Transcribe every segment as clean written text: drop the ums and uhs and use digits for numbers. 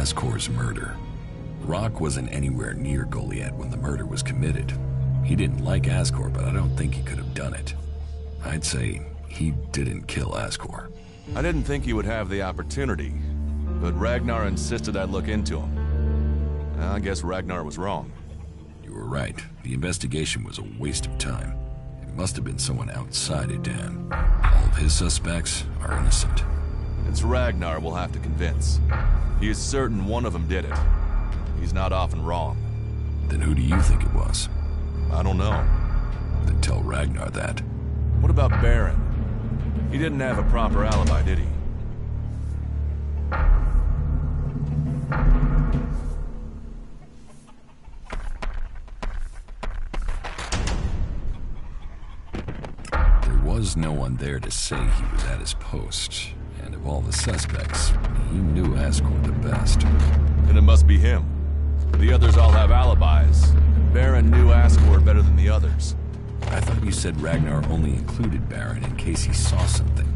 Ascor's murder. Rock wasn't anywhere near Goliath when the murder was committed. He didn't like Ascor, but I don't think he could have done it. I'd say he didn't kill Ascor. I didn't think he would have the opportunity, but Ragnar insisted I'd look into him. I guess Ragnar was wrong. You were right. The investigation was a waste of time. It must have been someone outside Adan. All of his suspects are innocent. It's Ragnar we'll have to convince. He is certain one of them did it. He's not often wrong. Then who do you think it was? I don't know. Then tell Ragnar that. What about Baron? He didn't have a proper alibi, did he? There was no one there to say he was at his post. And of all the suspects, he knew Ascor the best. Then it must be him. The others all have alibis. Baron knew Ascor better than the others. I thought you said Ragnar only included Baron in case he saw something.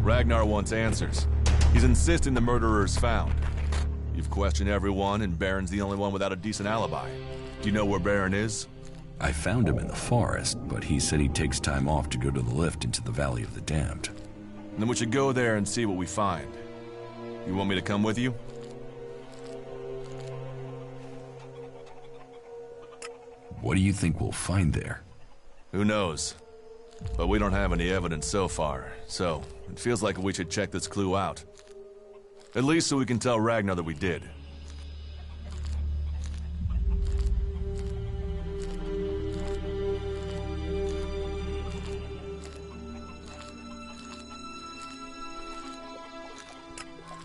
Ragnar wants answers. He's insisting the murderer is found. You've questioned everyone, and Baron's the only one without a decent alibi. Do you know where Baron is? I found him in the forest, but he said he takes time off to go to the lift into the Valley of the Damned. Then we should go there and see what we find. You want me to come with you? What do you think we'll find there? Who knows? But we don't have any evidence so far, so it feels like we should check this clue out. At least so we can tell Ragnar that we did.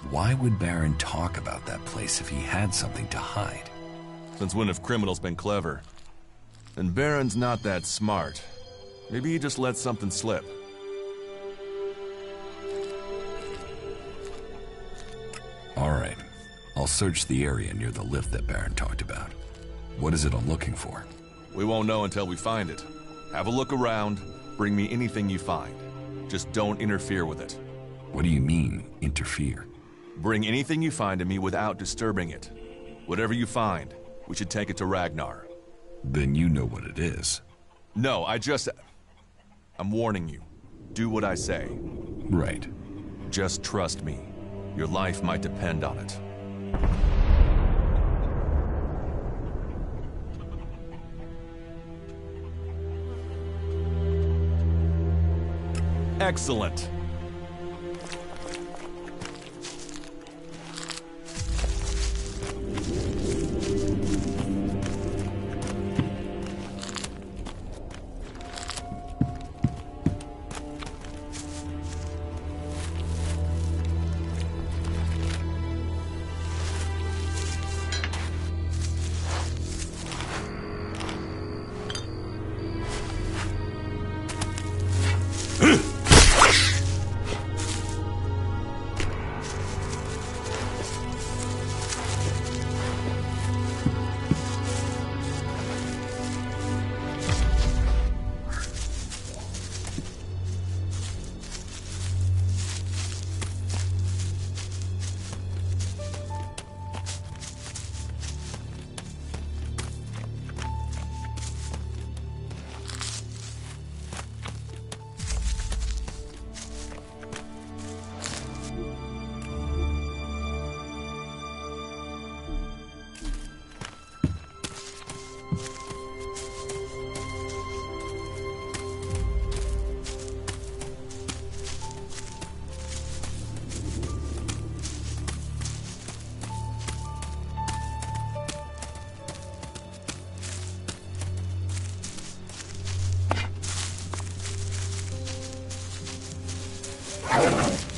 Why would Baron talk about that place if he had something to hide? Since when have criminals been clever? And Baron's not that smart. Maybe he just let something slip. All right. I'll search the area near the lift that Baron talked about. What is it I'm looking for? We won't know until we find it. Have a look around. Bring me anything you find. Just don't interfere with it. What do you mean, interfere? Bring anything you find to me without disturbing it. Whatever you find, we should take it to Ragnar. Then you know what it is. No, I'm warning you. Do what I say. Right. Just trust me. Your life might depend on it. Excellent.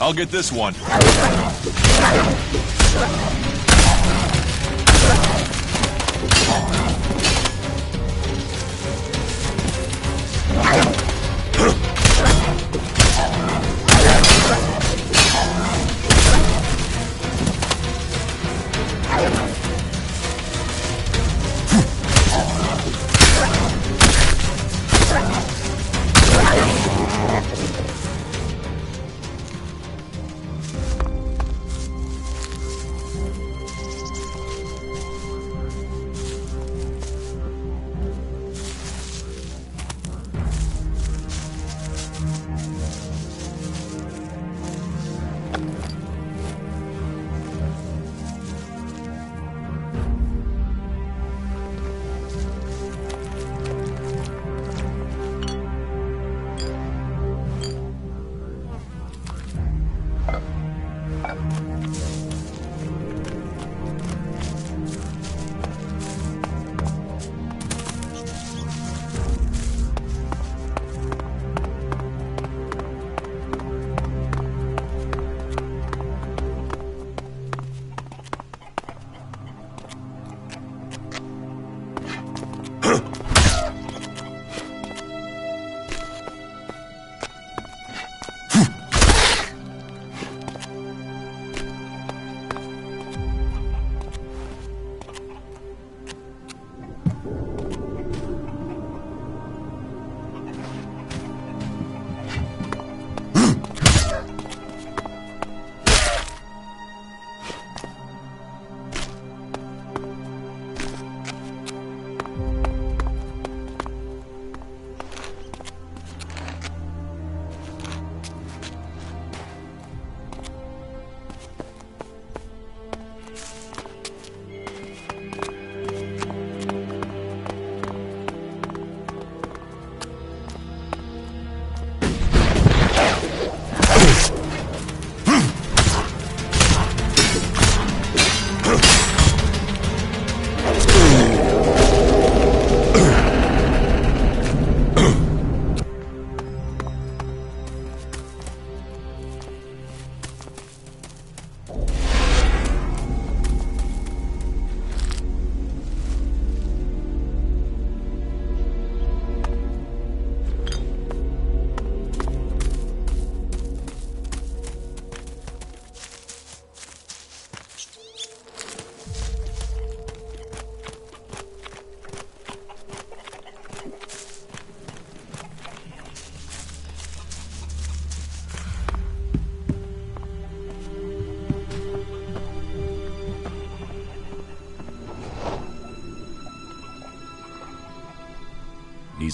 I'll get this one.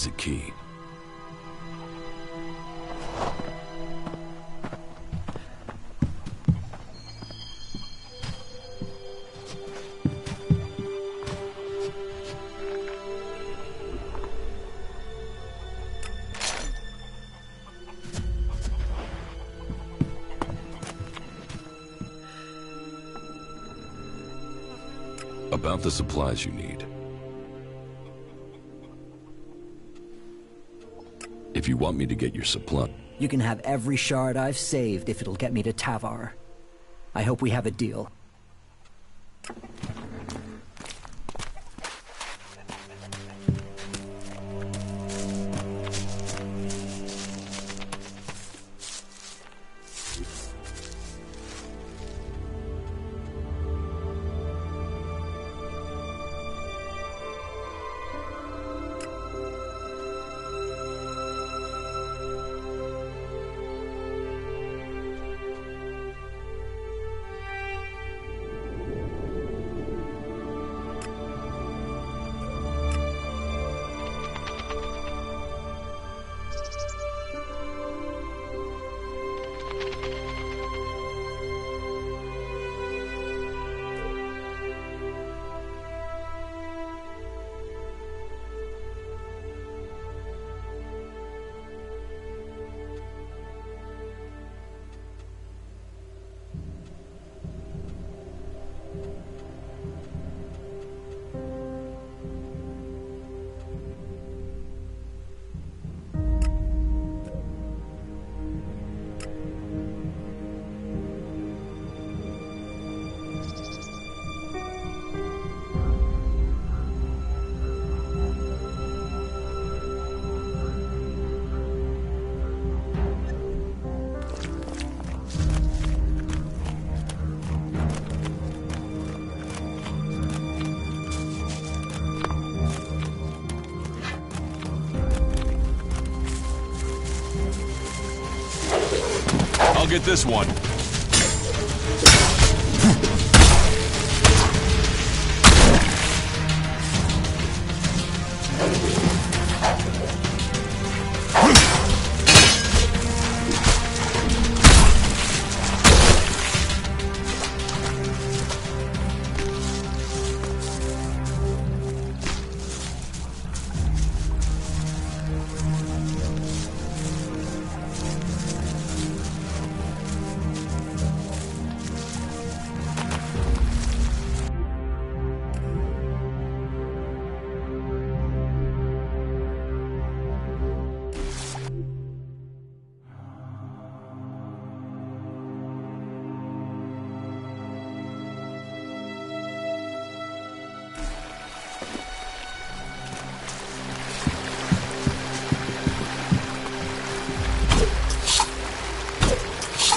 use a key. About the supplies you need. If you want me to get your supply... You can have every shard I've saved if it'll get me to Tavar. I hope we have a deal. I'll get this one.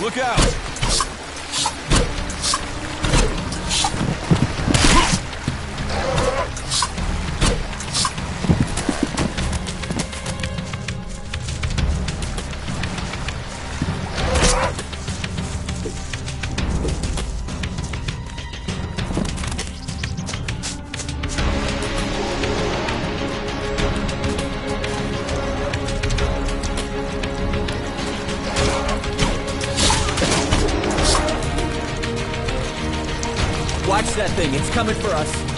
Look out! Watch that thing, it's coming for us.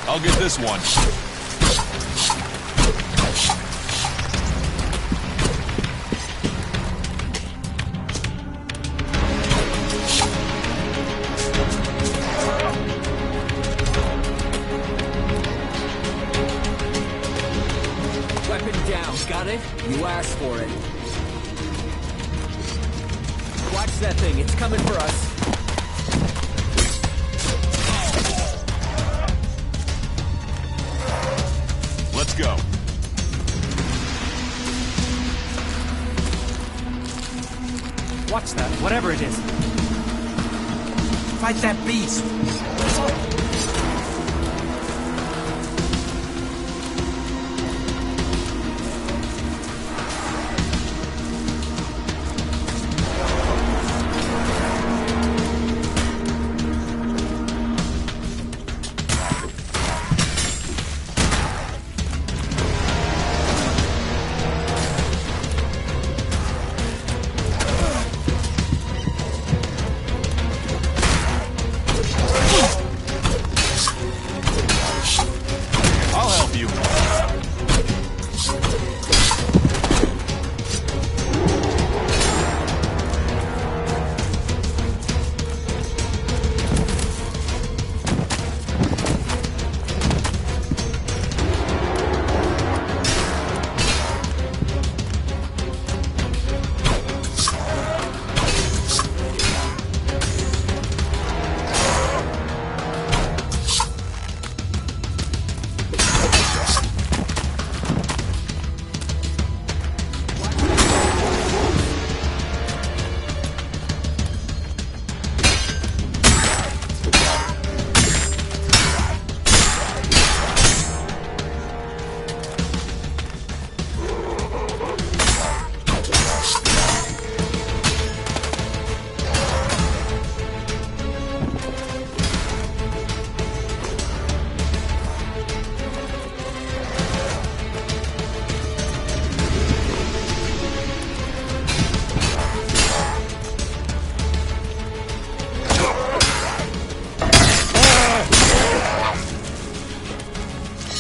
I'll get this one. Watch that thing, it's coming for us. Let's go. Watch that, whatever it is. Fight that beast! I'll help you.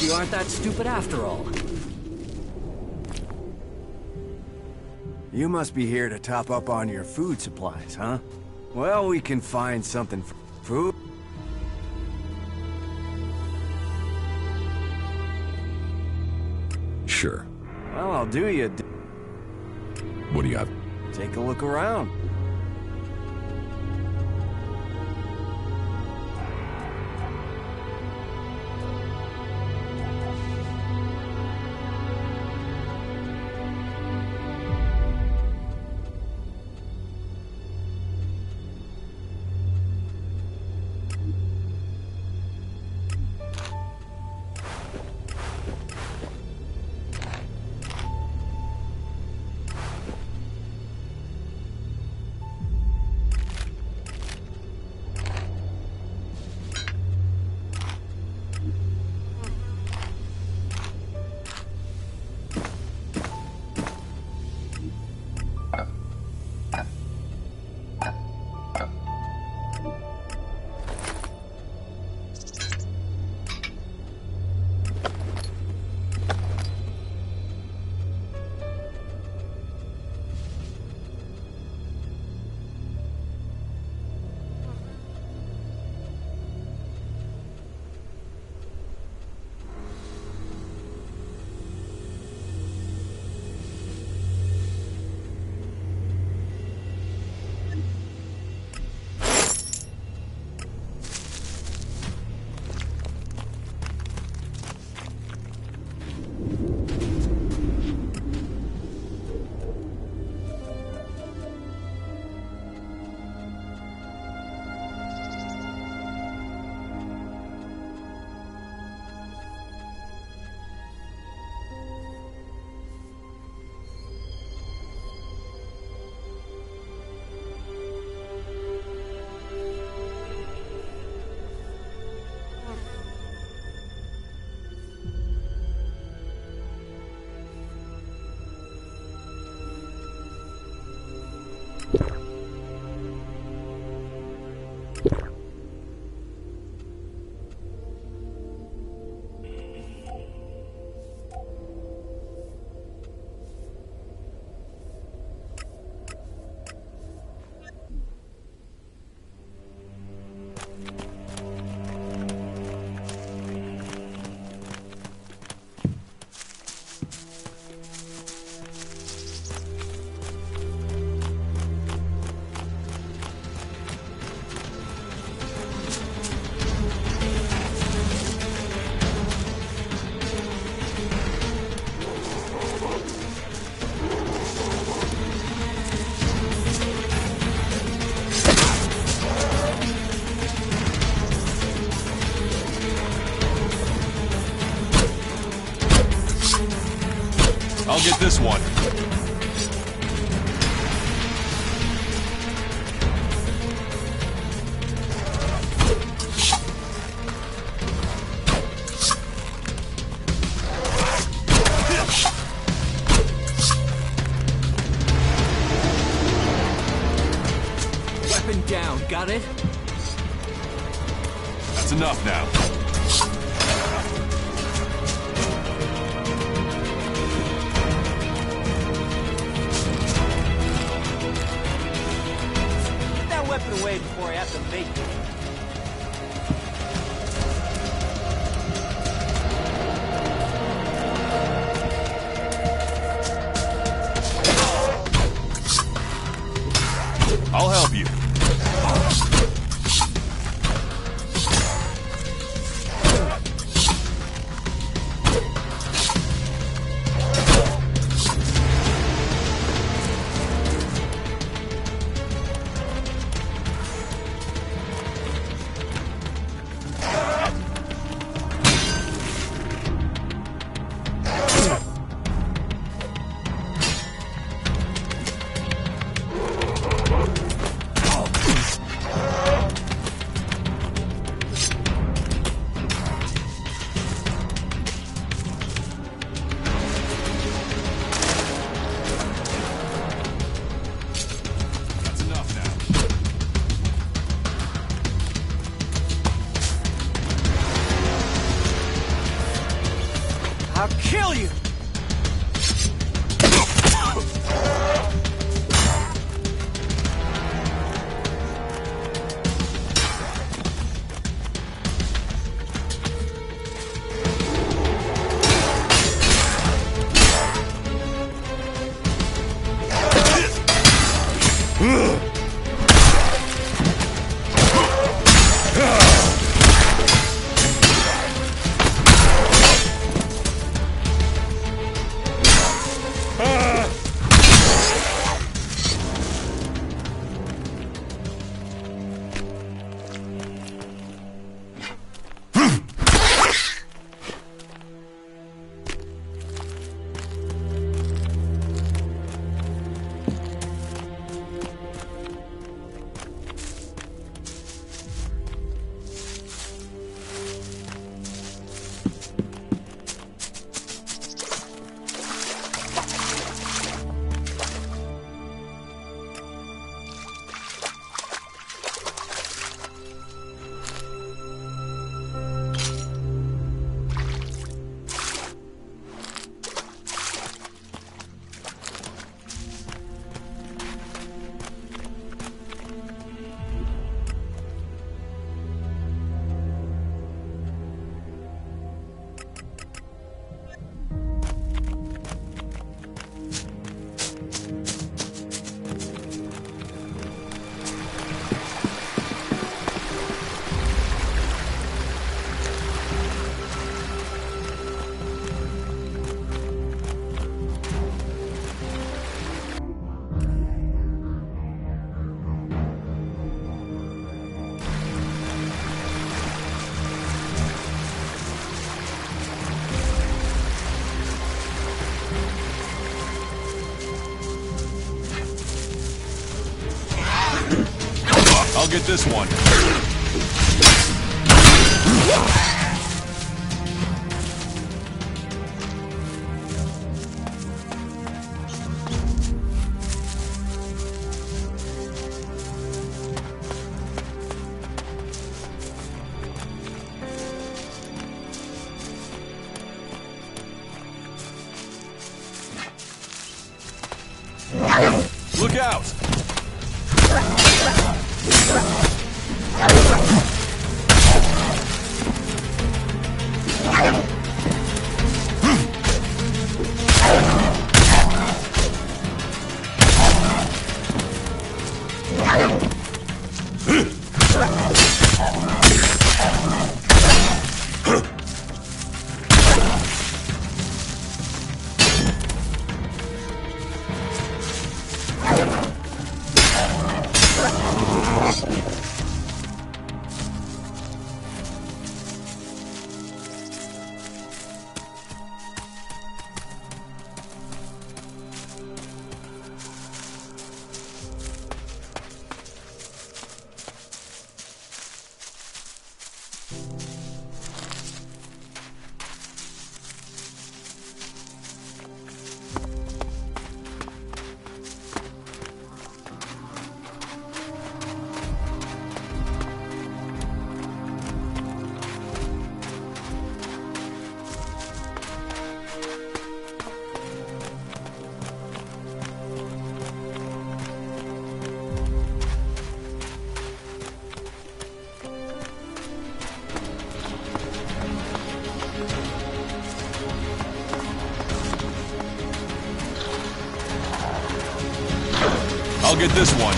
You aren't that stupid after all. You must be here to top up on your food supplies, huh? Well, we can find something for food. Sure. Well, I'll do you. What do you have? Take a look around. get this one. Weapon down, got it? That's enough now. Put that weapon away before I have to make it. I'll help you. That's enough now. I'll kill you! I'll get this one. Look out! I'll get this one.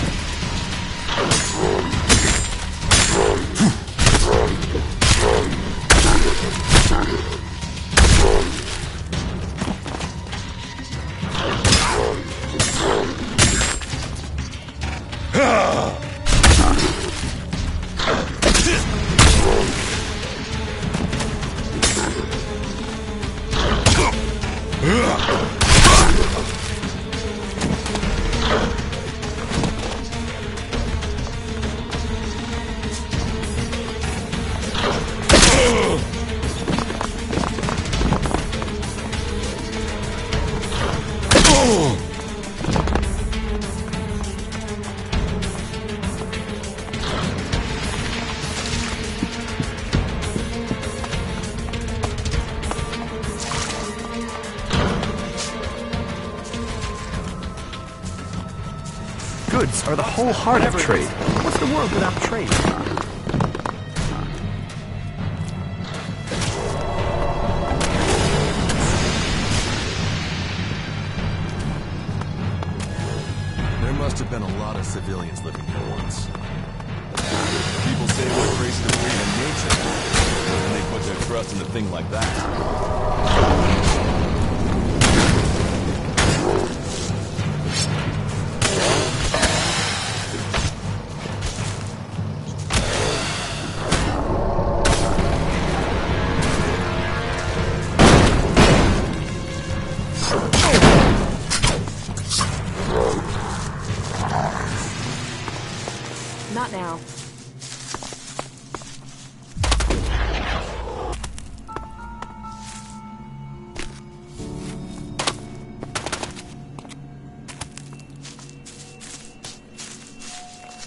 Goods are the whole heart of trade. What's the world without trade? There must have been a lot of civilians living here once. People say we're crazy to believe in nature, and they put their trust in a thing like that. Not now.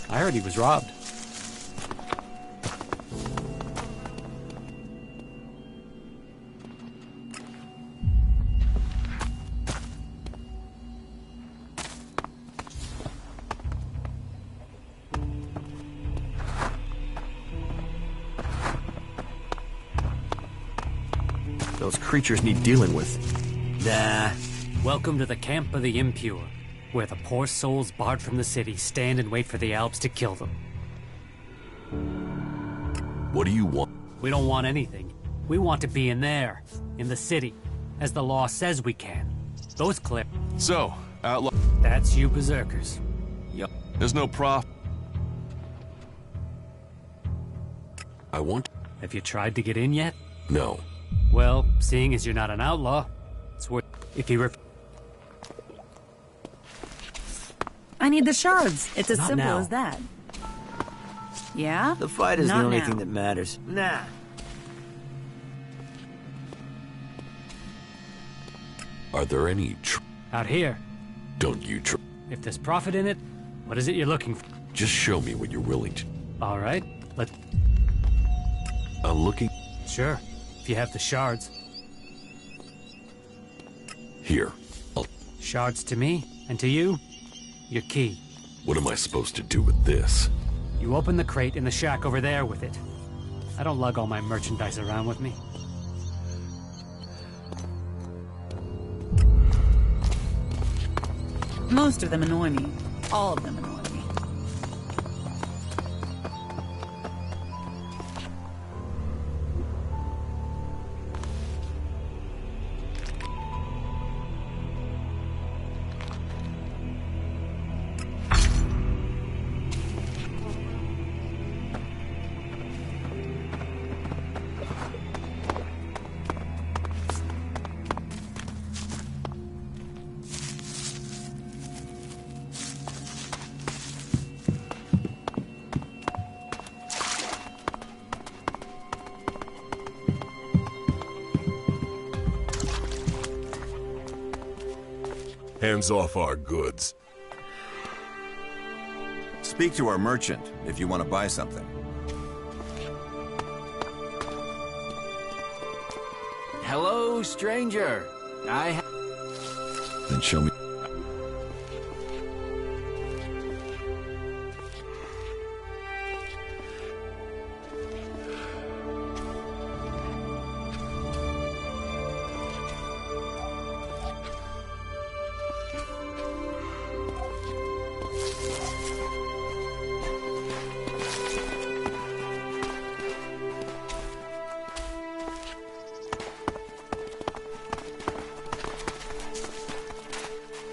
I heard he was robbed. Those creatures need dealing with. Nah. Welcome to the camp of the impure, where the poor souls barred from the city stand and wait for the Alps to kill them. What do you want? We don't want anything. We want to be in there, in the city, as the law says we can. Those clip. So, outlaw. That's you berserkers. Yup. There's no prof. I want... Have you tried to get in yet? No. Well, seeing as you're not an outlaw, it's worth... If you rep... I need the shards. It's as Not simple now. as that. Yeah? The fight is Not the only now. thing that matters. Nah. Are there any Out here, Don't you if there's profit in it, what is it you're looking for? Just show me what you're willing to... All right, I'm looking... Sure, if you have the shards. Here. Shards to me, and to you, your key. What am I supposed to do with this? You open the crate in the shack over there with it. I don't lug all my merchandise around with me. Most of them annoy me. All of them annoy me. Hands off our goods. Speak to our merchant if you want to buy something. Hello, stranger. Then show me...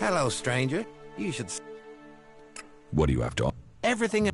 Hello, stranger. You should... What do you have to... Everything...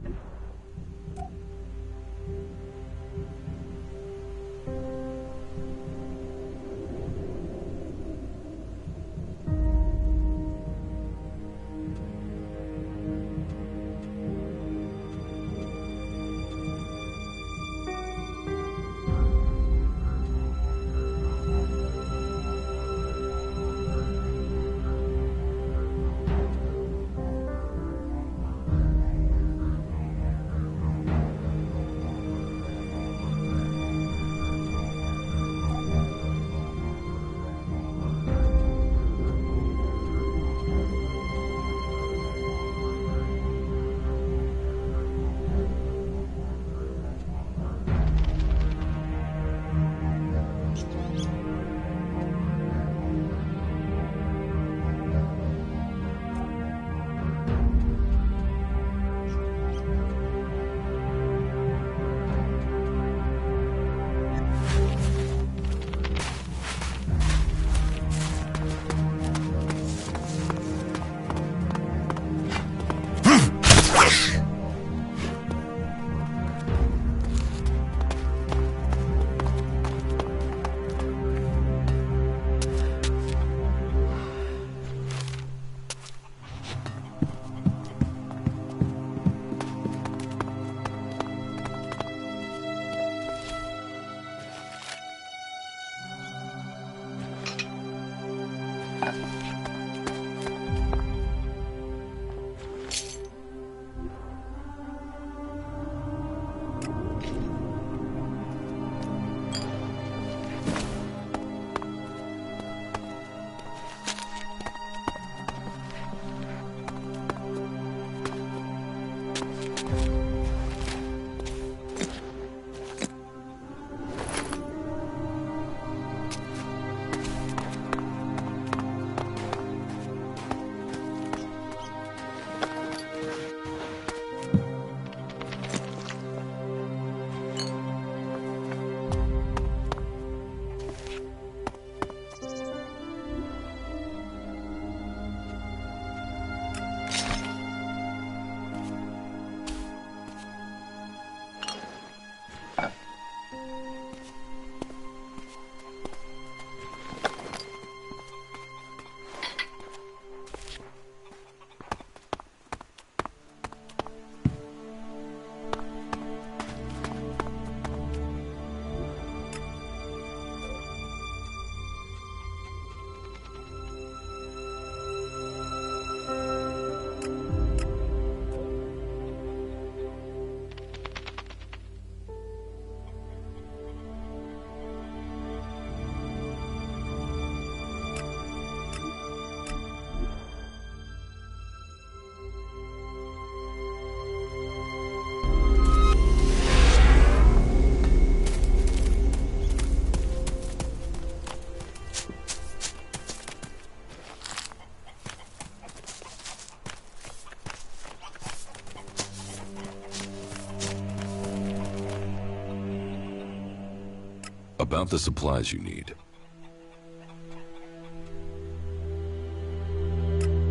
About the supplies you need.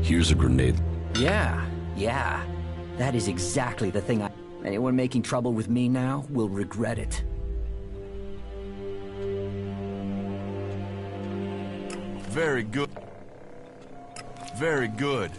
Here's a grenade. Yeah. That is exactly the thing Anyone making trouble with me now will regret it. Very good. Very good.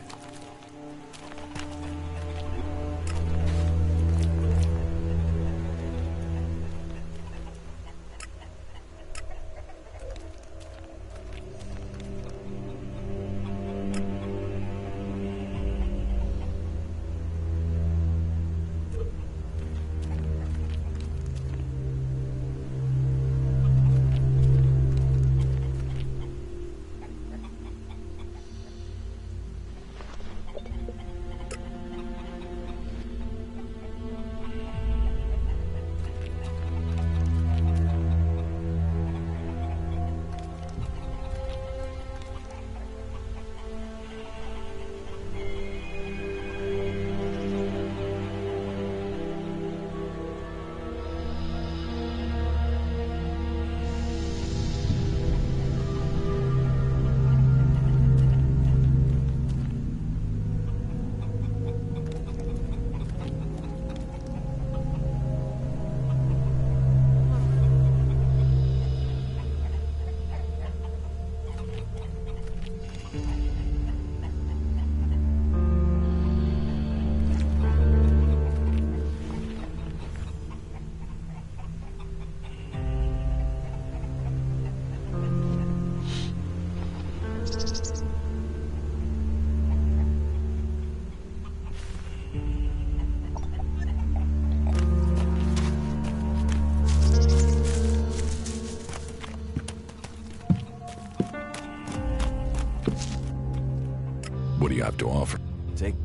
you have to offer? Take...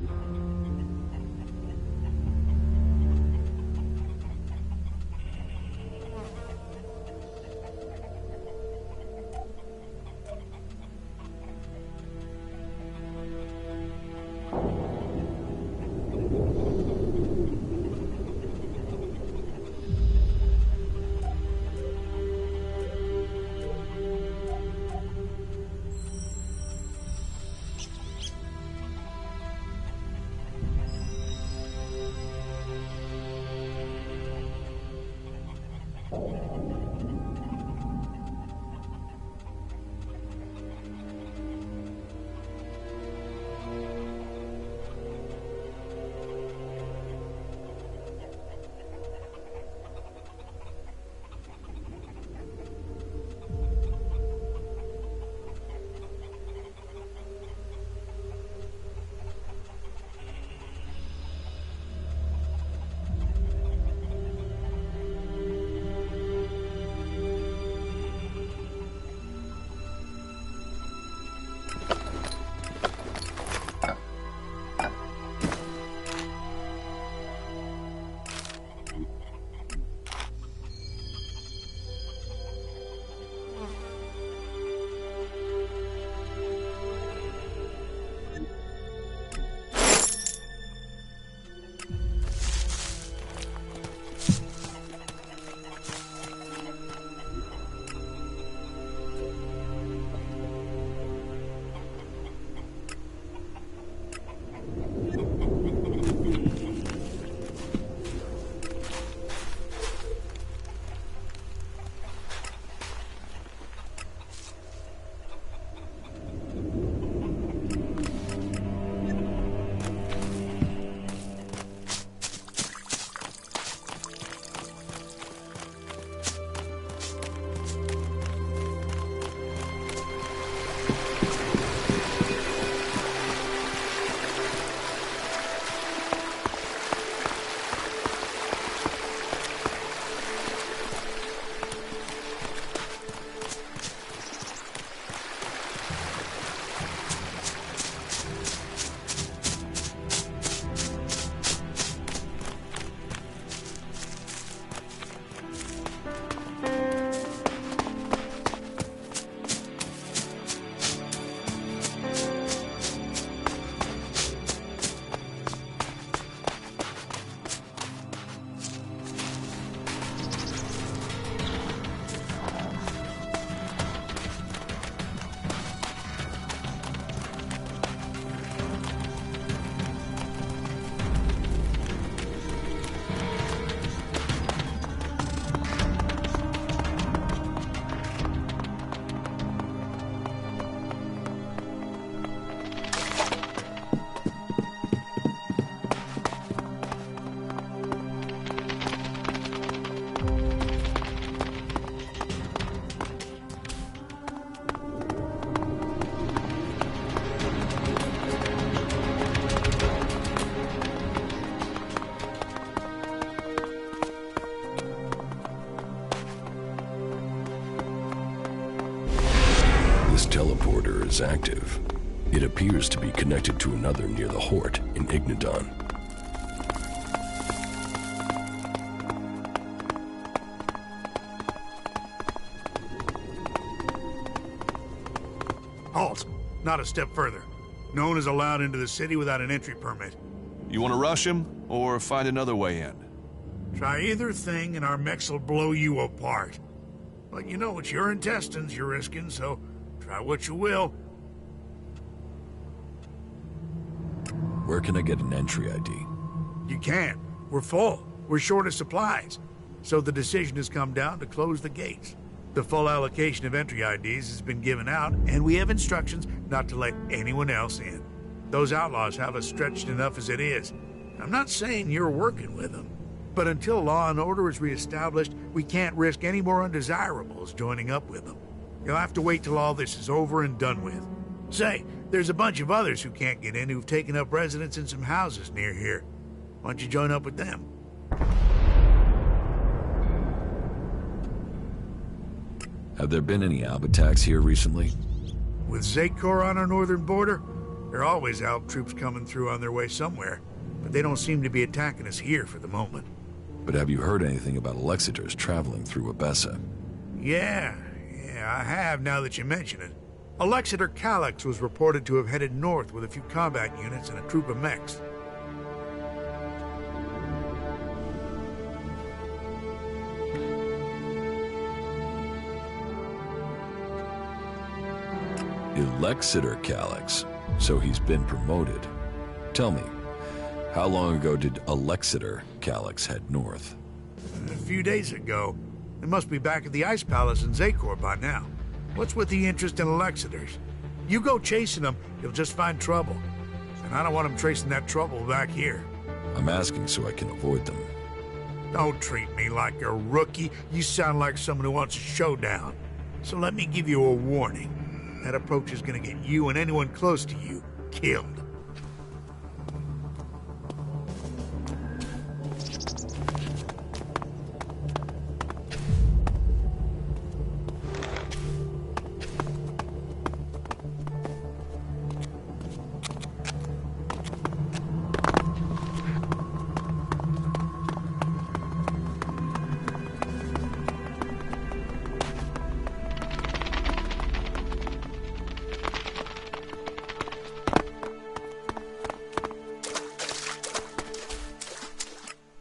Teleporter is active. It appears to be connected to another near the Hort in Ignadon. Halt! Not a step further. No one is allowed into the city without an entry permit. You want to rush him, or find another way in? Try either thing and our mechs will blow you apart. But you know, it's your intestines you're risking, so try what you will. Where can I get an entry ID? You can't. We're full. We're short of supplies. So the decision has come down to close the gates. The full allocation of entry IDs has been given out, and we have instructions not to let anyone else in. Those outlaws have us stretched enough as it is. I'm not saying you're working with them, but until law and order is reestablished, we can't risk any more undesirables joining up with them. You'll have to wait till all this is over and done with. Say, there's a bunch of others who can't get in who've taken up residence in some houses near here. Why don't you join up with them? Have there been any Alb attacks here recently? With Zakor on our northern border? There are always ALP troops coming through on their way somewhere, but they don't seem to be attacking us here for the moment. But have you heard anything about Alexiters traveling through Abessa? Yeah, I have now that you mention it. Alexiter Calyx was reported to have headed north with a few combat units and a troop of mechs. Alexiter Calyx. So he's been promoted. Tell me, how long ago did Alexiter Calyx head north? A few days ago. They must be back at the Ice Palace in Zakor by now. What's with the interest in Alexiters? You go chasing them, you'll just find trouble. And I don't want them tracing that trouble back here. I'm asking so I can avoid them. Don't treat me like a rookie. You sound like someone who wants a showdown. So let me give you a warning. That approach is gonna get you and anyone close to you killed.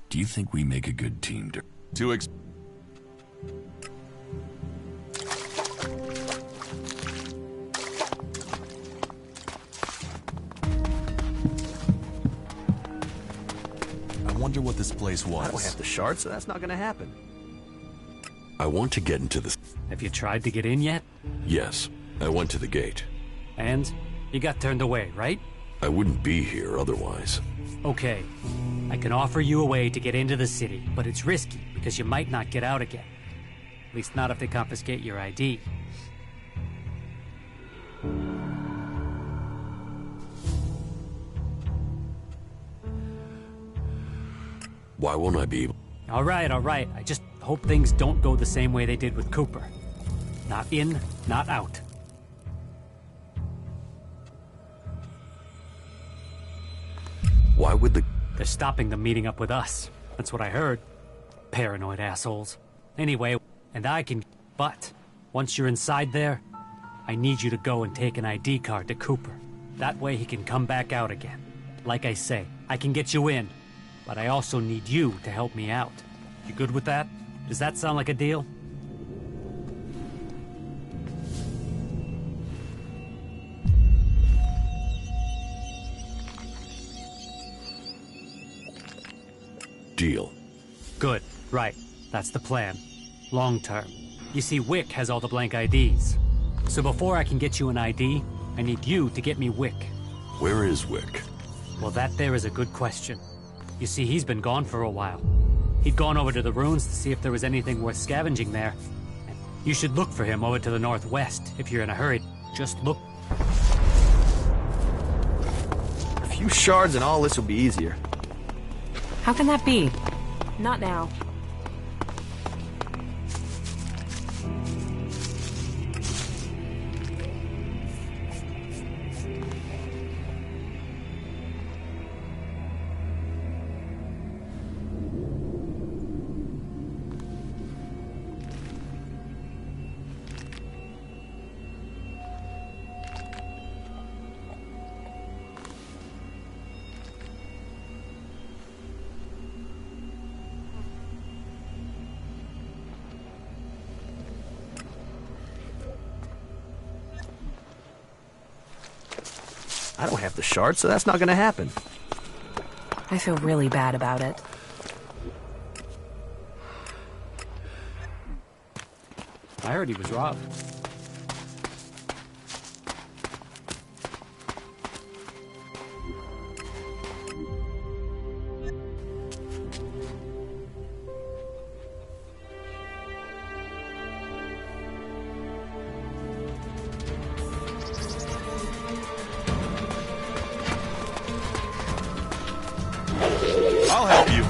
Do you think we make a good team to... I wonder what this place was. I don't have the shards, so that's not gonna happen. I want to get into this. Have you tried to get in yet? Yes, I went to the gate. And? You got turned away, right? I wouldn't be here otherwise. Okay. I can offer you a way to get into the city, but it's risky because you might not get out again. At least not if they confiscate your ID. Why won't I be able... All right. I just hope things don't go the same way they did with Cooper. Not in, not out. Why would the... They're stopping them meeting up with us. That's what I heard. Paranoid assholes. Anyway, and I can... But, once you're inside there, I need you to go and take an ID card to Cooper. That way he can come back out again. Like I say, I can get you in, but I also need you to help me out. You good with that? Does that sound like a deal? Deal. Good. Right. That's the plan. Long term. You see, Wick has all the blank IDs. So before I can get you an ID, I need you to get me Wick. Where is Wick? Well, that there is a good question. You see, he's been gone for a while. He'd gone over to the ruins to see if there was anything worth scavenging there. You should look for him over to the northwest, if you're in a hurry. Just look. A few shards and all this will be easier. How can that be? Not now. I don't have the shards, so that's not gonna happen. I feel really bad about it. I heard he was robbed. I'll help you.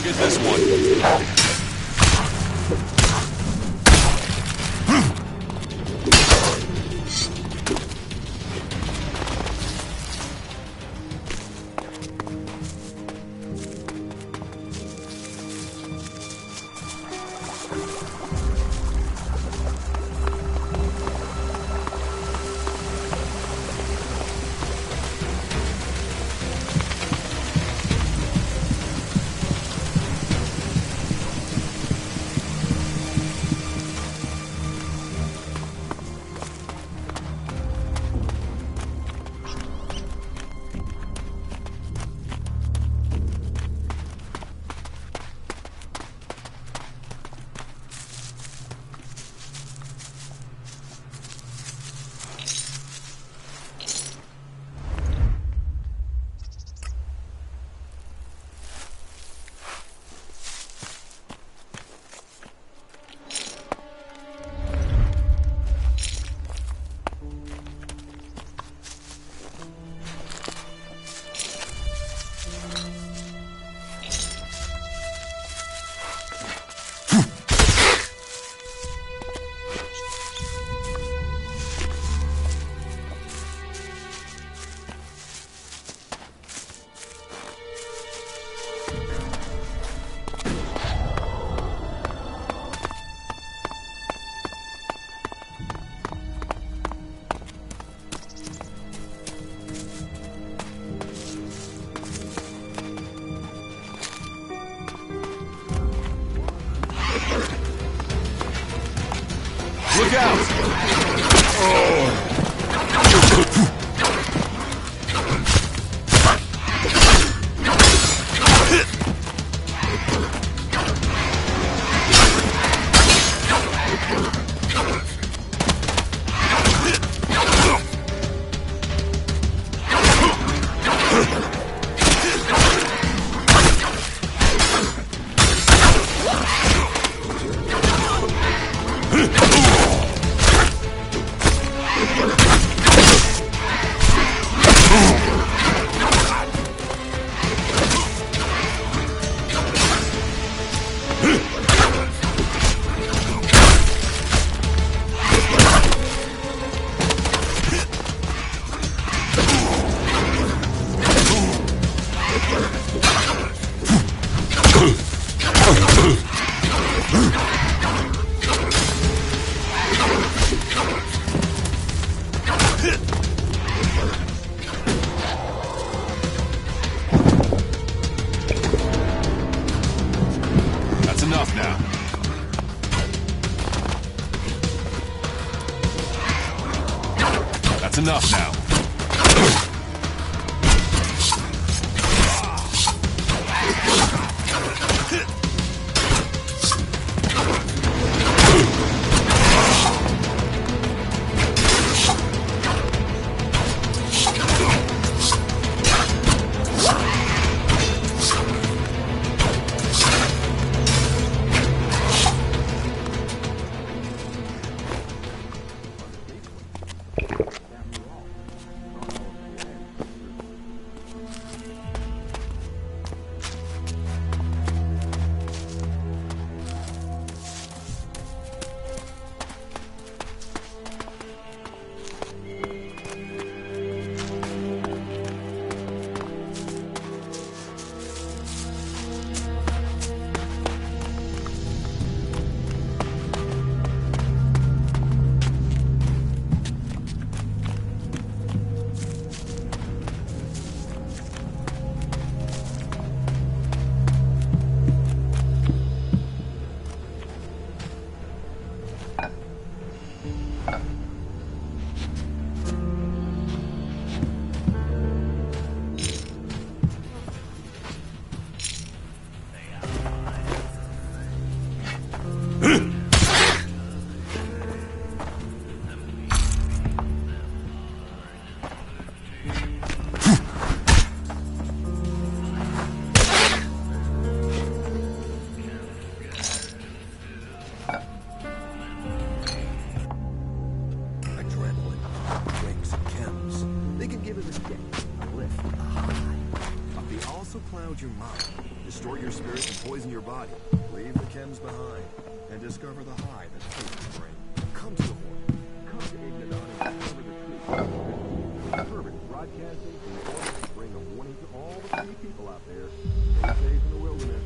Look at this one. Look out! That's enough now. That's enough now. Give it a dip, a lift, a high. But they also cloud your mind. distort your spirit and poison your body. Leave the chems behind and discover the high that fills the brain. Come to the Horn. Come to Ignidan and discover the truth. Perfect broadcasting from the Horn to bring a warning to all the free people out there. Stay safe in the wilderness.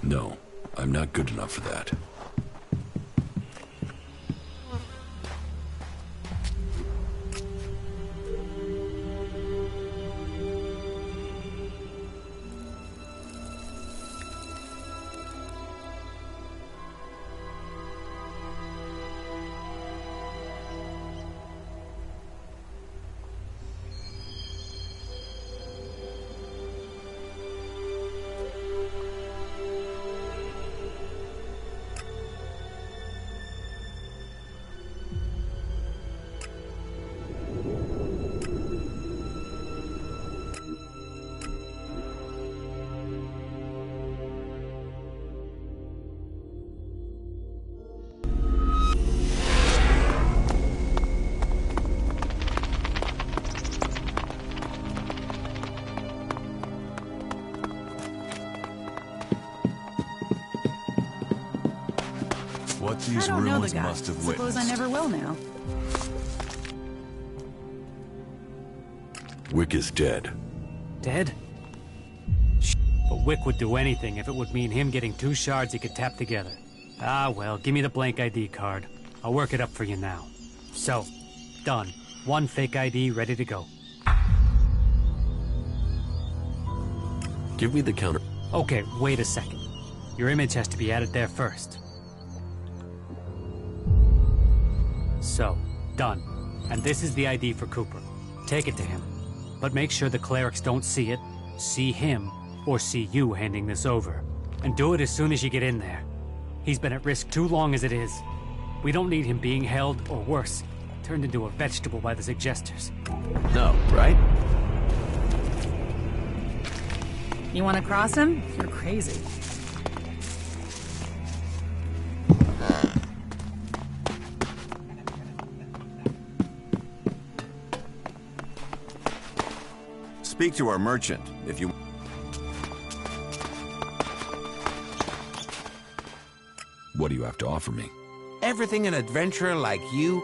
No, I'm not good enough for that. What these I don't know the ruins guy. must have Suppose witnessed. I never will now. Wick is dead. Dead? But Wick would do anything if it would mean him getting 2 shards he could tap together. Ah, well, give me the blank ID card. I'll work it up for you now. So, done. 1 fake ID ready to go. Give me the counter. Okay, wait a second. Your image has to be added there first. So, done. And this is the ID for Cooper. Take it to him. But make sure the clerics don't see it, see him, or see you handing this over. And do it as soon as you get in there. He's been at risk too long as it is. We don't need him being held, or worse, turned into a vegetable by the Suggesters. No, right? You want to cross him? You're crazy. Speak to our merchant, if you... What do you have to offer me? Everything an adventurer like you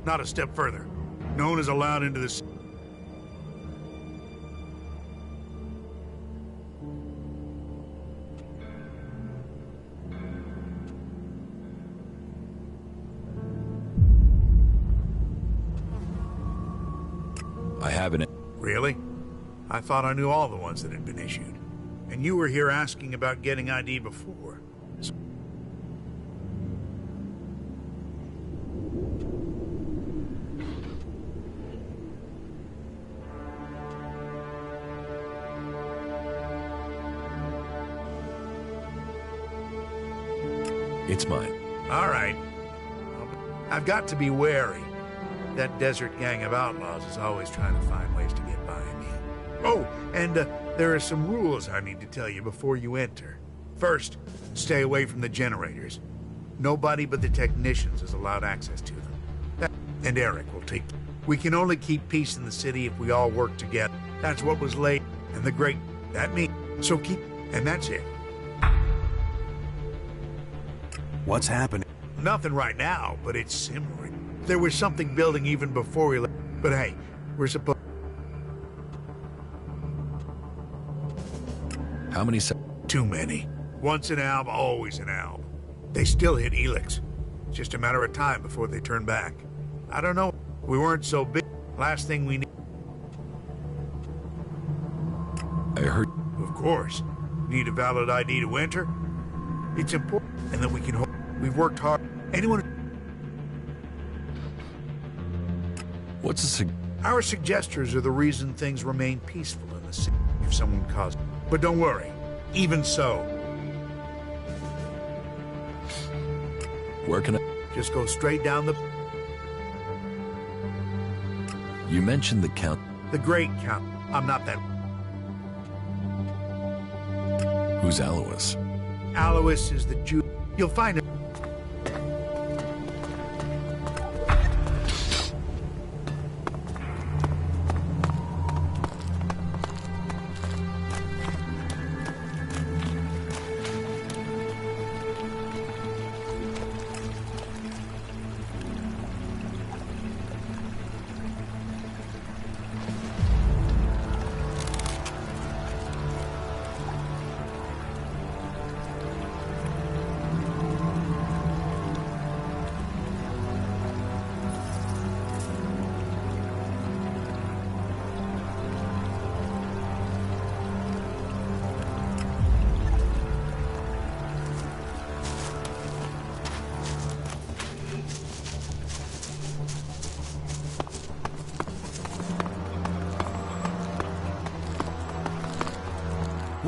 Not a step further. No one is allowed into this. I haven't. Really? I thought I knew all the ones that had been issued. And you were here asking about getting ID before. It's mine. All right. I've got to be wary. That desert gang of outlaws is always trying to find ways to get by me. Oh, and there are some rules I need to tell you before you enter. First, stay away from the generators. Nobody but the technicians is allowed access to them. And Eric will take them. We can only keep peace in the city if we all work together. That's what was laid in the great... That means... So keep... And that's it. What's happening? Nothing right now, but it's simmering. There was something building even before we left. But hey, we're supposed... How many Too many. Once an alb, always an alb. They still hit Elix. It's just a matter of time before they turn back. I don't know. We weren't so big. Last thing we need... I heard... Of course. Need a valid ID to enter? It's important, and then we can hold... We've worked hard. Anyone... What's a Our suggesters are the reason things remain peaceful in the city if someone caused... But don't worry. Even so... Where can I... Just go straight down the... You mentioned the Count... The Great Count. I'm not that... Who's Alois? Alois is the Jew... You'll find it...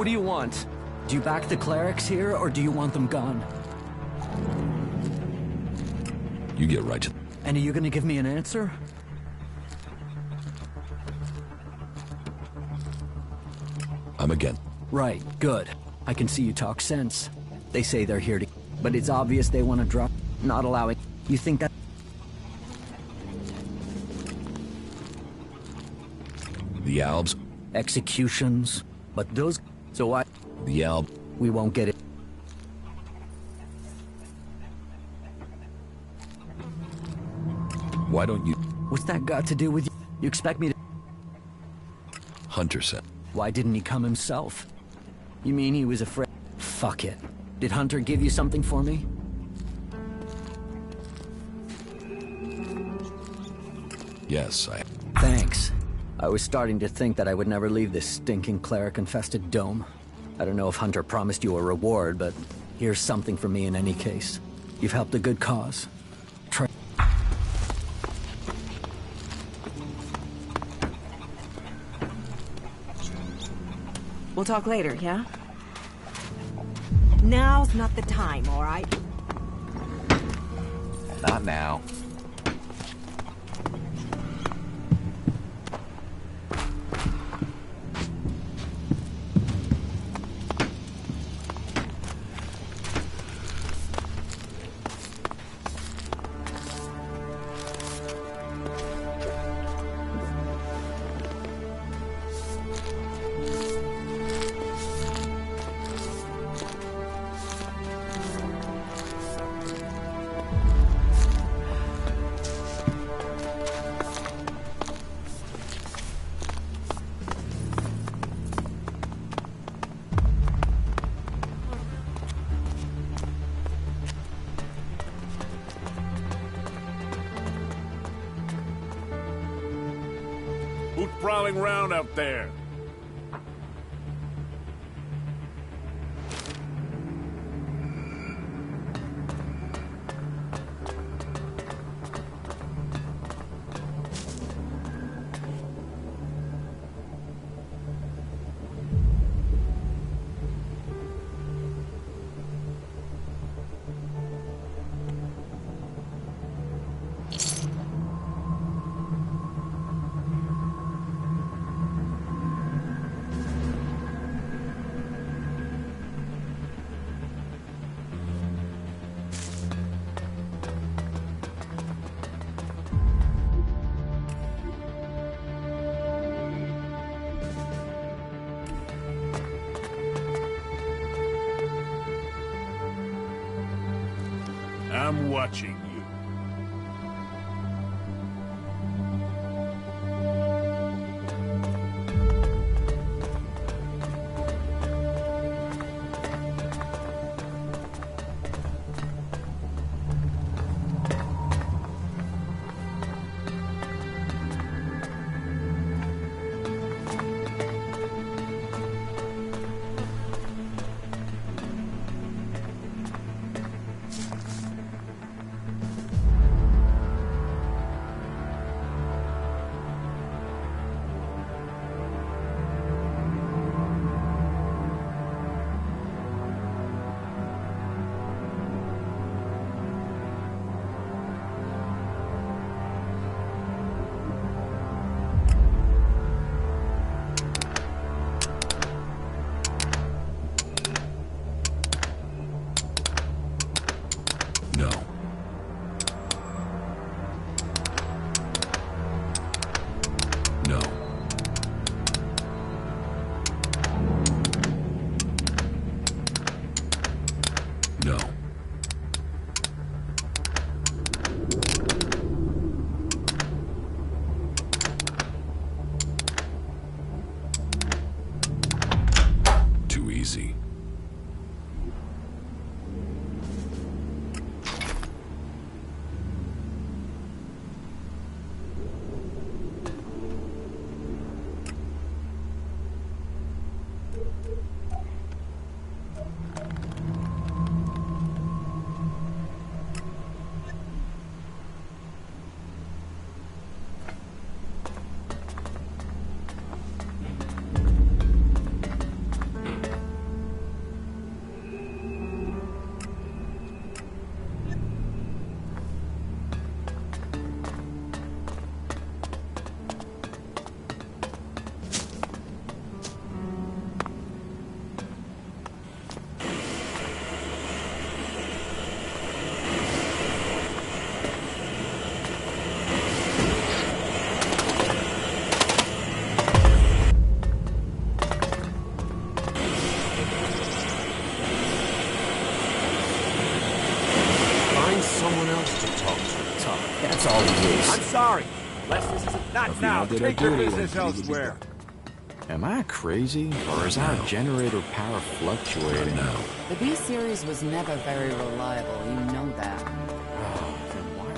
What do you want? Do you back the clerics here, or do you want them gone? You get right to... And are you gonna give me an answer? I'm again. Right, good. I can see you talk sense. They say they're here to... But it's obvious they want to drop... Not allowing... You think that... The Albs... Executions... But those... So I... The Alb... We won't get it. Why don't you... What's that got to do with you? You expect me to... Hunter said... Why didn't he come himself? You mean he was afraid? Fuck it. Did Hunter give you something for me? Yes, I... Thanks. I was starting to think that I would never leave this stinking cleric-infested dome. I don't know if Hunter promised you a reward, but here's something for me in any case. You've helped a good cause. Try... We'll talk later, yeah? Now's not the time, all right? Not now. Who's prowling around out there? I'm watching you. Easy. That's all he is. I'm sorry. This is not now. Take your business elsewhere. Am I crazy, or is our generator power fluctuating? No. The B-Series was never very reliable, you know that. Then why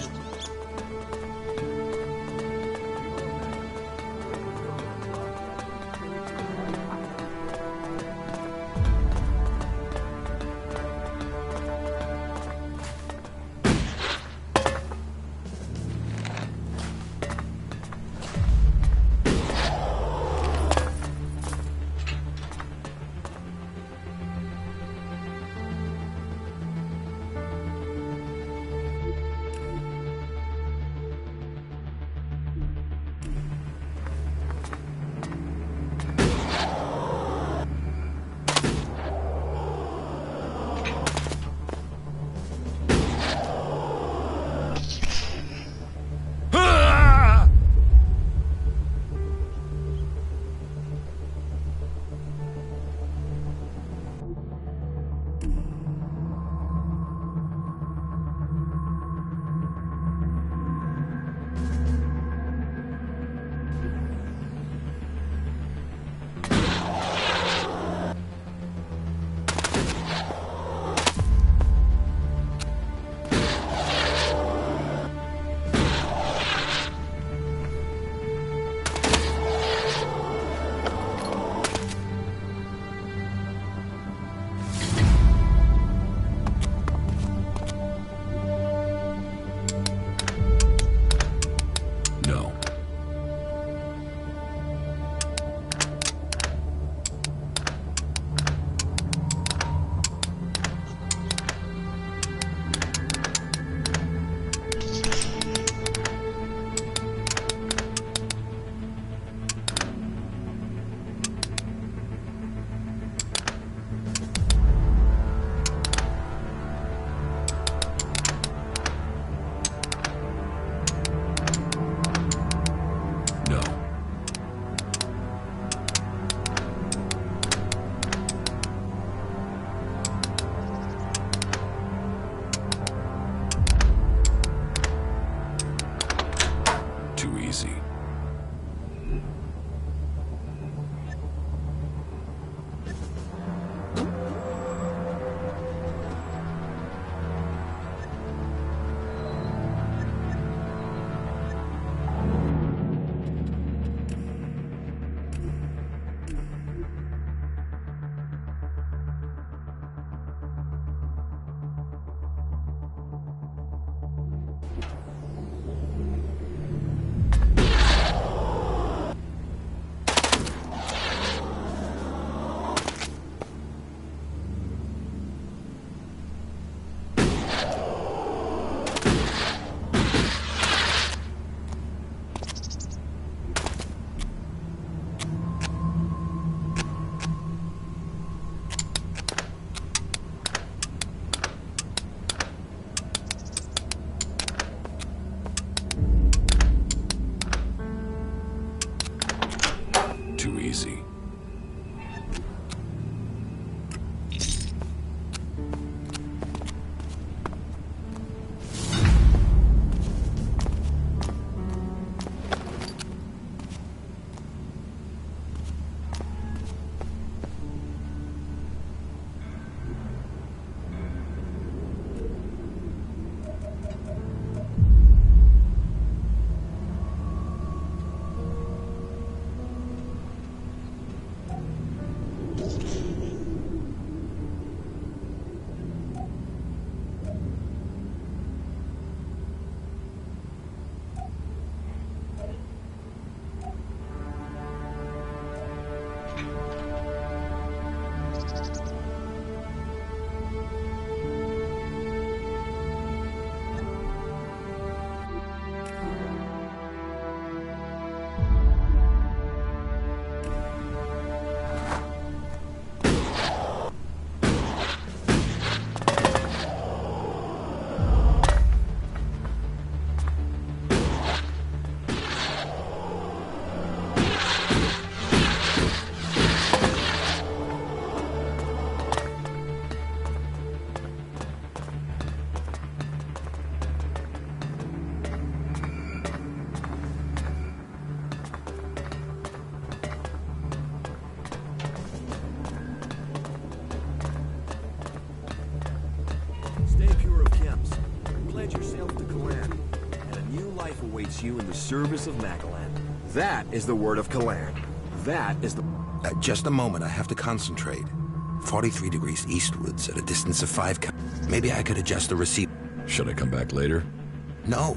place you in the service of Magalan. That is the word of Kalan. That is the... Just a moment, I have to concentrate. 43 degrees eastwards at a distance of 5 Maybe I could adjust the receipt. Should I come back later? No.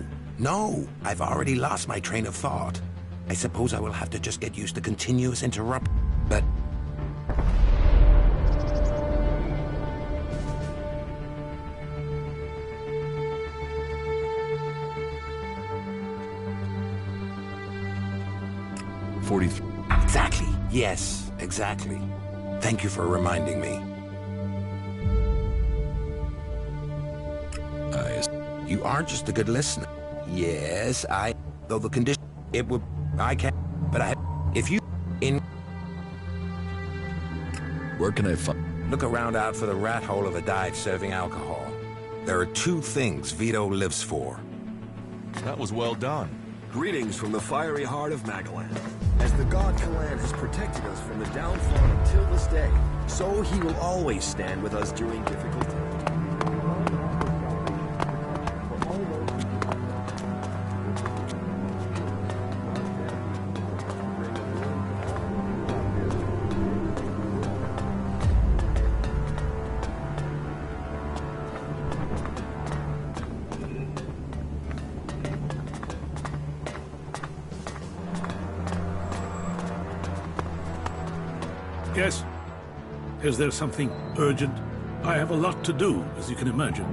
I've already lost my train of thought. I suppose I will have to just get used to continuous interrupt. But... Exactly. Yes, exactly. Thank you for reminding me. You are just a good listener. Yes, though the condition... It would... I can't... But if you... Where can I find... Look around out for the rat hole of a dive serving alcohol. There are 2 things Vito lives for. That was well done. Greetings from the fiery heart of Magalan. As the god Kalan has protected us from the downfall until this day, so he will always stand with us during difficult times. Yes? Is there something urgent? I have a lot to do, as you can imagine.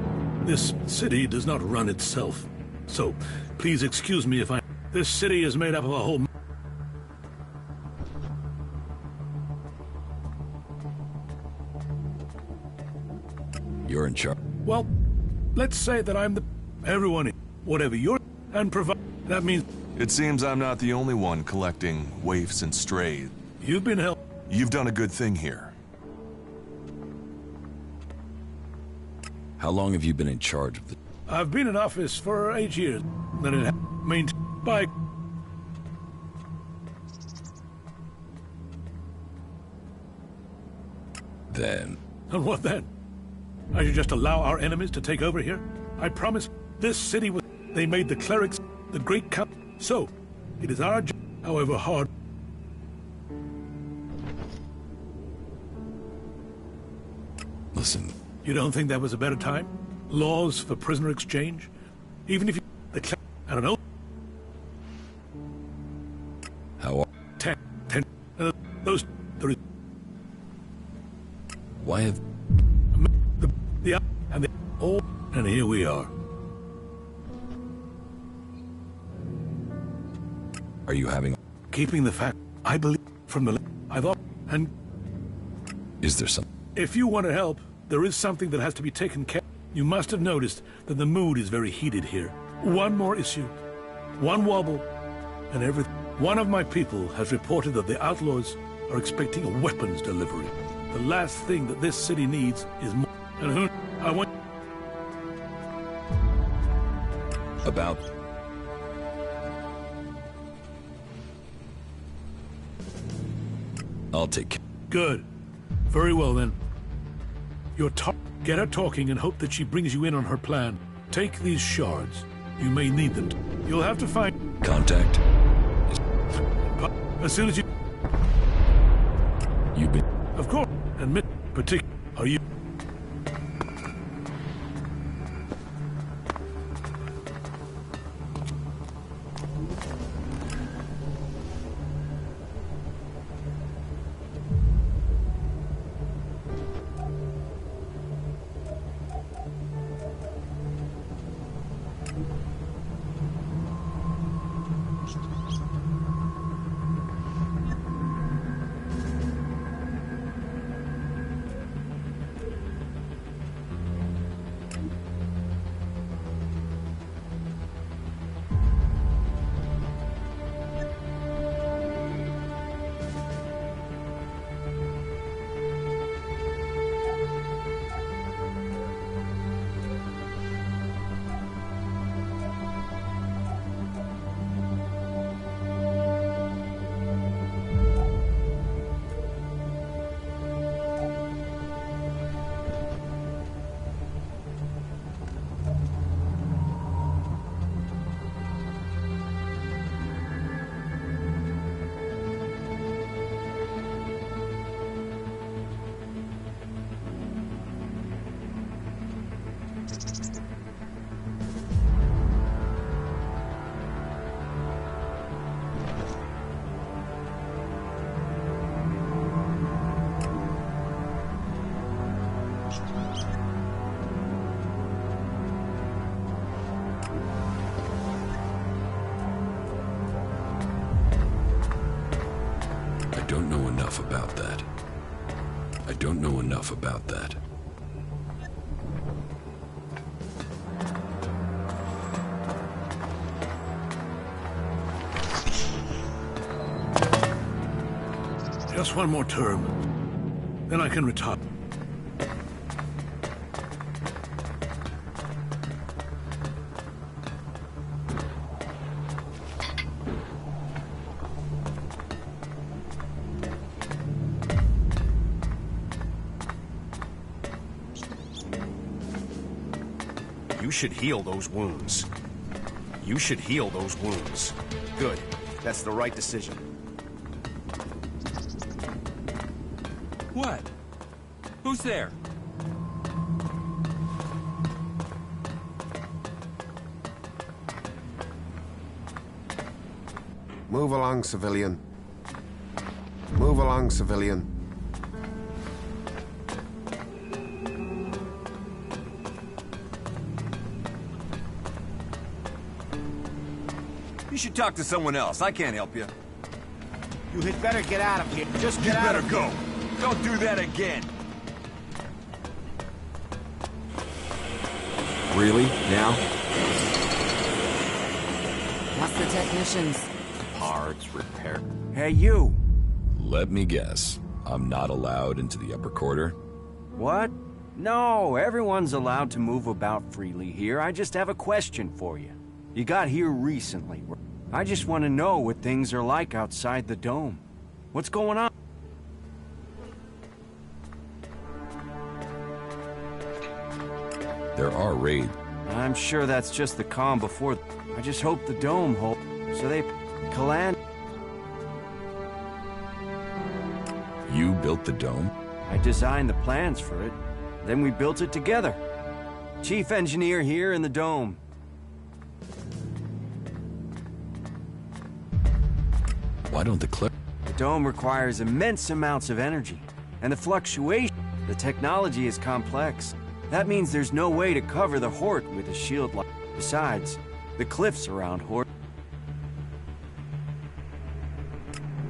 This city does not run itself. So, please excuse me if I... This city is made up of a whole... You're in charge. Well, let's say that I'm the... Everyone in... Whatever you're... And provide... That means... It seems I'm not the only one collecting waifs and strays. You've been helped. You've done a good thing here. How long have you been in charge of the... I've been in office for 8 years. Then it maintained by... Then... And what then? I should just allow our enemies to take over here? I promise this city was... They made the clerics the great count. So, it is our job, however hard... Listen. You don't think that was a better time? Laws for prisoner exchange? Even if you... I don't know. How are... 10. Those... Why have... And the... Oh, and here we are. Are you having... Keeping the fact... I believe from the... I've... And... Is there some... If you want to help, there is something that has to be taken care of. You must have noticed that the mood is very heated here. One more issue, one wobble, and everything. One of my people has reported that the outlaws are expecting a weapons delivery. The last thing that this city needs is more. And who... I want... About... I'll take care. Good. Very well, then. Get her talking and hope that she brings you in on her plan. Take these shards. You may need them. You'll have to find... Contact. As soon as you... You've been... Of course. Admit... Are you... I don't know enough about that. I don't know enough about that. Just one more term. Then I can retire. You should heal those wounds. You should heal those wounds. Good. That's the right decision. What? Who's there? Move along, civilian. Move along, civilian. You should talk to someone else. I can't help you. You had better get out of here. Just get out of here. You better go. Don't do that again. Really? Now? What's the technicians? Parts, repair. Hey, you! Let me guess. I'm not allowed into the upper quarter? What? No, everyone's allowed to move about freely here. I just have a question for you. You got here recently. I just want to know what things are like outside the dome. What's going on? There are raids. I'm sure that's just the calm before. I just hope the dome holds. So they... Kalan... You built the dome? I designed the plans for it. Then we built it together. Chief engineer here in the dome. Why don't the The dome requires immense amounts of energy. And the fluctuation... The technology is complex. That means there's no way to cover the Hort with a shield like... Besides, the cliffs around Hort...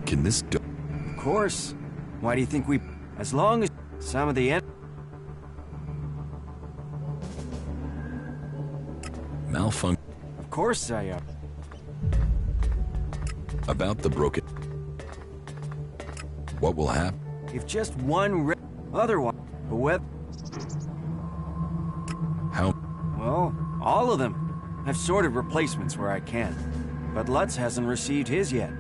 Can this Of course. Why do you think we... As long as some of the... Malfunction. Of course I am. About the broken... What will happen? If just one otherwise... But whether... How? Well, all of them. I've sorted replacements where I can. But Lutz hasn't received his yet.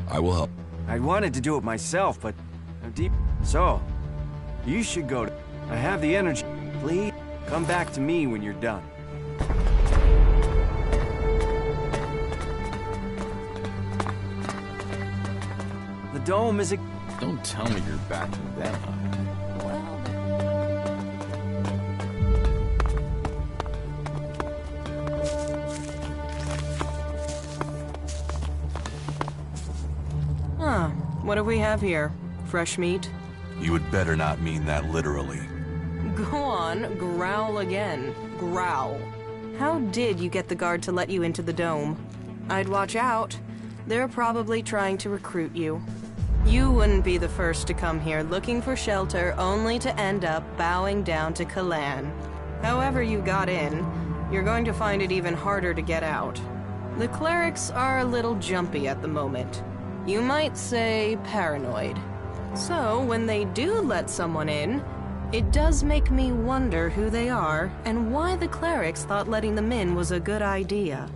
I will help. I wanted to do it myself, but I'm deep. So, you should go to... I have the energy. Please, come back to me when you're done. The dome is a... Don't tell me you're backing them up. Huh. What do we have here? Fresh meat? You had better not mean that literally. Go on, growl again. Growl. How did you get the guard to let you into the dome? I'd watch out. They're probably trying to recruit you. You wouldn't be the first to come here looking for shelter only to end up bowing down to Kalan. However you got in, you're going to find it even harder to get out. The clerics are a little jumpy at the moment. You might say paranoid. So, when they do let someone in, it does make me wonder who they are and why the clerics thought letting them in was a good idea.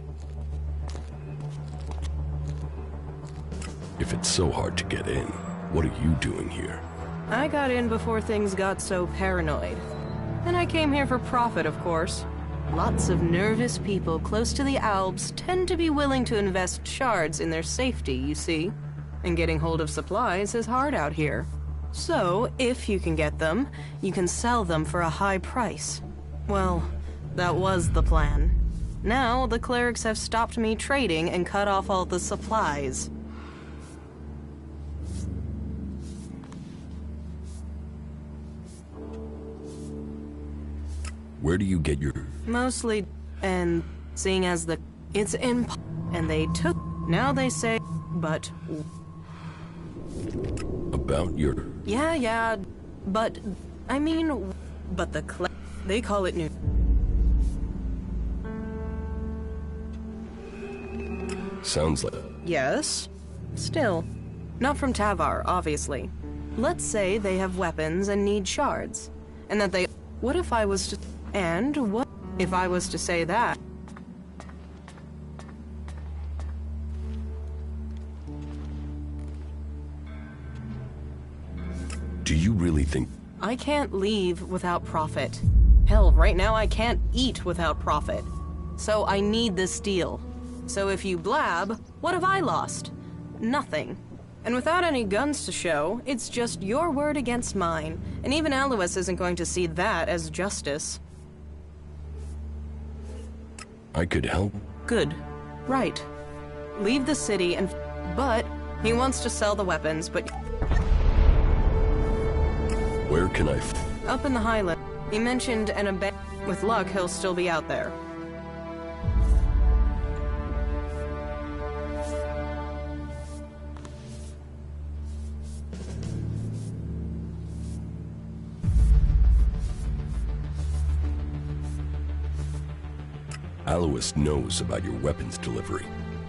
If it's so hard to get in, what are you doing here? I got in before things got so paranoid. And I came here for profit, of course. Lots of nervous people close to the Alps tend to be willing to invest shards in their safety, you see. And getting hold of supplies is hard out here. So, if you can get them, you can sell them for a high price. Well, that was the plan. Now, the clerics have stopped me trading and cut off all the supplies. Where do you get your... Mostly, and seeing as it's in, and they took, now they say, but... About your... Yeah, but, I mean, but they call it new. Sounds like... Yes. Still. Not from Tavar, obviously. Let's say they have weapons and need shards. And that they... What if I was to... And what if I was to say that? Do you really think... I can't leave without profit. Hell, right now I can't eat without profit. So I need this deal. So if you blab, what have I lost? Nothing. And without any guns to show, it's just your word against mine. And even Alois isn't going to see that as justice. I could help? Good. Right. Leave the city and... But he wants to sell the weapons, but... Where can I... Up in the Highland. He mentioned an abandoned... With luck, he'll still be out there. Alois knows about your weapons delivery.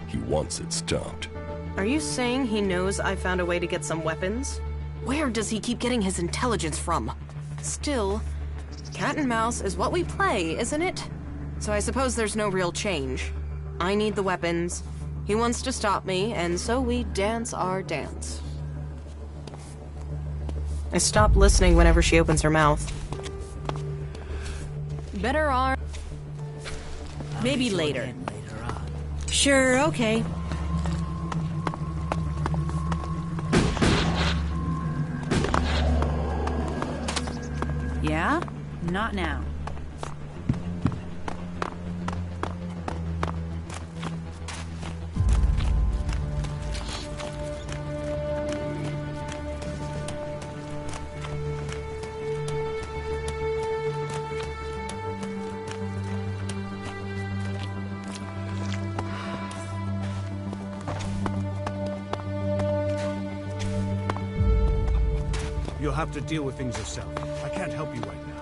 He wants it stopped. Are you saying he knows I found a way to get some weapons? Where does he keep getting his intelligence from? Still, cat and mouse is what we play, isn't it? So I suppose there's no real change. I need the weapons. He wants to stop me, and so we dance our dance. I stop listening whenever she opens her mouth. Better arm. Maybe later. Sure, okay. Yeah? Not now. You'll have to deal with things yourself. I can't help you right now.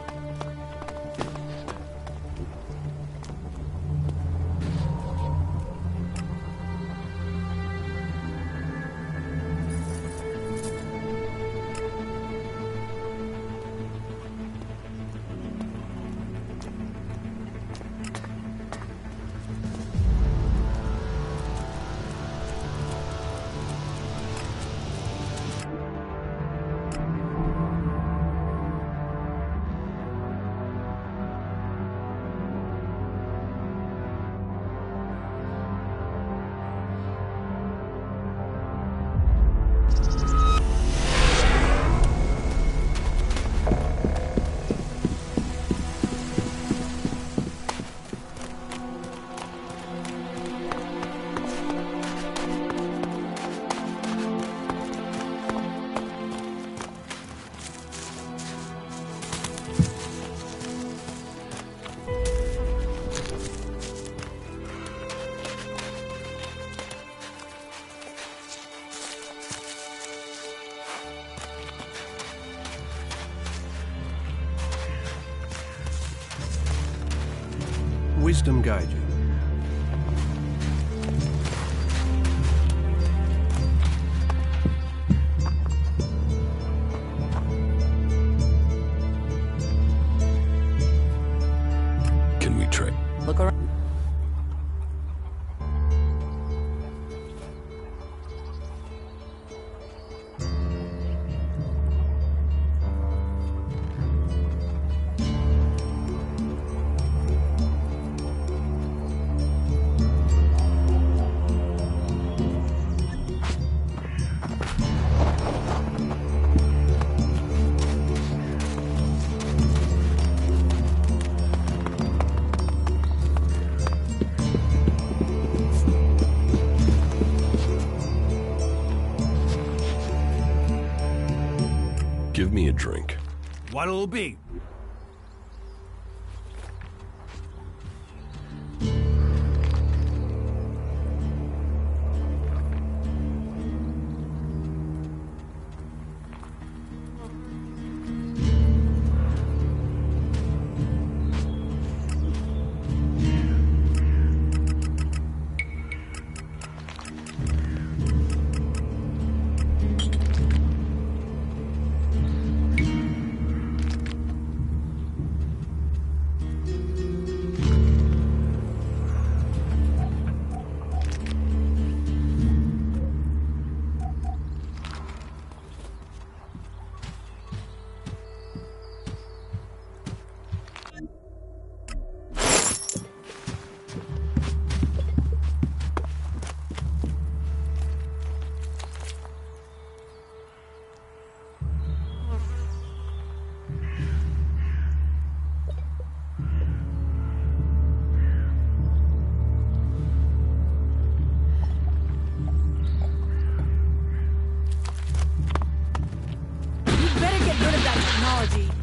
Wisdom guide you. Can we trade? Look around. Give me a drink. What'll it be? apology.